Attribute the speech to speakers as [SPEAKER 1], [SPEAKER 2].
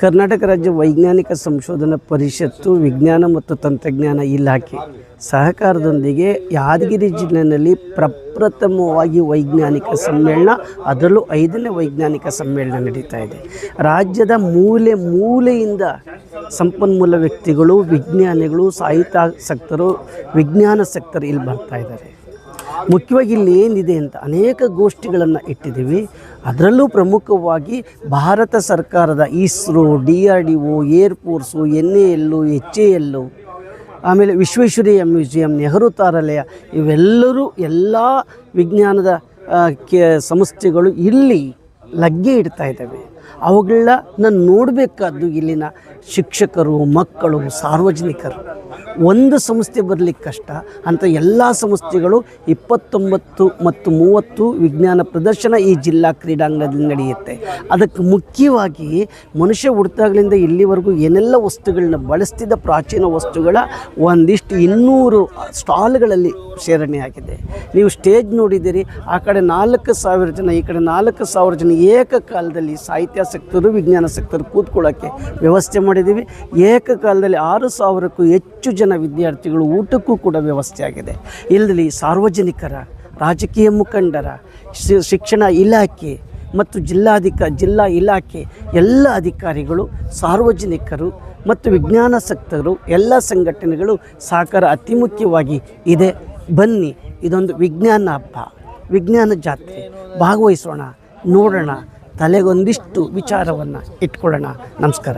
[SPEAKER 1] ಕರ್ನಾಟಕ ರಾಜ್ಯ ವೈಜ್ಞಾನಿಕ ಸಂಶೋಧನಾ ಪರಿಷತ್ತು ವಿಜ್ಞಾನ ಮತ್ತು ತಂತ್ರಜ್ಞಾನ ಇಲಾಖೆ ಸಹಕಾರದೊಂದಿಗೆ ಯಾದಗಿರಿ ಜಿಲ್ಲೆಯಲ್ಲಿ ಪ್ರಪ್ರಥಮವಾಗಿ ವೈಜ್ಞಾನಿಕ ಸಮ್ಮೇಳನ, ಅದರಲ್ಲೂ 5ನೇ ವೈಜ್ಞಾನಿಕ ಸಮ್ಮೇಳನ ನಡೀತಾ ಇದೆ. ರಾಜ್ಯದ ಮೂಲೆ ಮೂಲೆಯಿಂದ ಸಂಪನ್ಮೂಲ ವ್ಯಕ್ತಿಗಳು, ವಿಜ್ಞಾನಿಗಳು, ಸಾಹಿತ್ಯಾಸಕ್ತರು, ವಿಜ್ಞಾನಾಸಕ್ತರು ಇಲ್ಲಿ ಬರ್ತಾ ಇದ್ದಾರೆ. ಮುಖ್ಯವಾಗಿ ಇಲ್ಲಿ ಏನಿದೆ ಅಂತ ಅನೇಕ ಗೋಷ್ಠಿಗಳನ್ನು ಇಟ್ಟಿದ್ದೀವಿ. ಅದರಲ್ಲೂ ಪ್ರಮುಖವಾಗಿ ಭಾರತ ಸರ್ಕಾರದ ISRO, DRDO, air force, NAL, HAL, ಆಮೇಲೆ ವಿಶ್ವೇಶ್ವರಯ್ಯ ಮ್ಯೂಸಿಯಂ, ನೆಹರು ತಾರಾಲಯ, ಇವೆಲ್ಲರೂ ಎಲ್ಲ ವಿಜ್ಞಾನದ ಸಂಸ್ಥೆಗಳು ಇಲ್ಲಿ ಲಗ್ಗೆ ಇಡ್ತಾ ಇದ್ದಾವೆ. ಅವುಗಳನ್ನ ನೋಡಬೇಕಾದ್ದು ಇಲ್ಲಿನ ಶಿಕ್ಷಕರು, ಮಕ್ಕಳು, ಸಾರ್ವಜನಿಕರು. ಒಂದು ಸಂಸ್ಥೆ ಬರಲಿಕ್ಕೆ ಕಷ್ಟ ಅಂತ ಎಲ್ಲ ಸಂಸ್ಥೆಗಳು 29 ಮತ್ತು 30 ವಿಜ್ಞಾನ ಪ್ರದರ್ಶನ ಈ ಜಿಲ್ಲಾ ಕ್ರೀಡಾಂಗಣದಲ್ಲಿ ನಡೆಯುತ್ತೆ. ಅದಕ್ಕೆ ಮುಖ್ಯವಾಗಿ ಮನುಷ್ಯ ಹುಟ್ಟಿದಾಗಲಿಂದ ಇಲ್ಲಿವರೆಗೂ ಏನೆಲ್ಲ ವಸ್ತುಗಳನ್ನ ಬಳಸ್ತಿದ್ದ ಪ್ರಾಚೀನ ವಸ್ತುಗಳ ಒಂದಿಷ್ಟು 200 ಸ್ಟಾಲ್ಗಳಲ್ಲಿ ಸೇರಣೆಯಾಗಿದೆ. ನೀವು ಸ್ಟೇಜ್ ನೋಡಿದ್ದೀರಿ, ಆ ಕಡೆ 4,000 ಜನ, ಈ ಕಡೆ 4,000 ಜನ ಏಕಕಾಲದಲ್ಲಿ ಸಾಹಿತ್ಯಾಸಕ್ತರು, ವಿಜ್ಞಾನಾಸಕ್ತರು ಕೂತ್ಕೊಳ್ಳೋಕ್ಕೆ ವ್ಯವಸ್ಥೆ ಮಾಡಿದ್ದೀವಿ. ಏಕಕಾಲದಲ್ಲಿ 6,000ಕ್ಕೂ ಹೆಚ್ಚು ಜನ ವಿದ್ಯಾರ್ಥಿಗಳು ಊಟಕ್ಕೂ ಕೂಡ ವ್ಯವಸ್ಥೆ ಆಗಿದೆ. ಇಲ್ಲಿ ಸಾರ್ವಜನಿಕರ, ರಾಜಕೀಯ ಮುಖಂಡರ, ಶಿಕ್ಷಣ ಇಲಾಖೆ ಮತ್ತು ಜಿಲ್ಲಾ ಇಲಾಖೆ ಎಲ್ಲ ಅಧಿಕಾರಿಗಳು, ಸಾರ್ವಜನಿಕರು ಮತ್ತು ವಿಜ್ಞಾನಾಸಕ್ತರು, ಎಲ್ಲ ಸಂಘಟನೆಗಳು ಸಹಕಾರ ಅತಿ ಮುಖ್ಯವಾಗಿ ಇದೆ. ಬನ್ನಿ, ಇದೊಂದು ವಿಜ್ಞಾನ ಹಬ್ಬ, ವಿಜ್ಞಾನ ಜಾತ್ರೆ, ಭಾಗವಹಿಸೋಣ, ನೋಡೋಣ, ತಲೆಗೊಂದಿಷ್ಟು ವಿಚಾರವನ್ನು ಇಟ್ಕೊಳ್ಳೋಣ. ನಮಸ್ಕಾರ.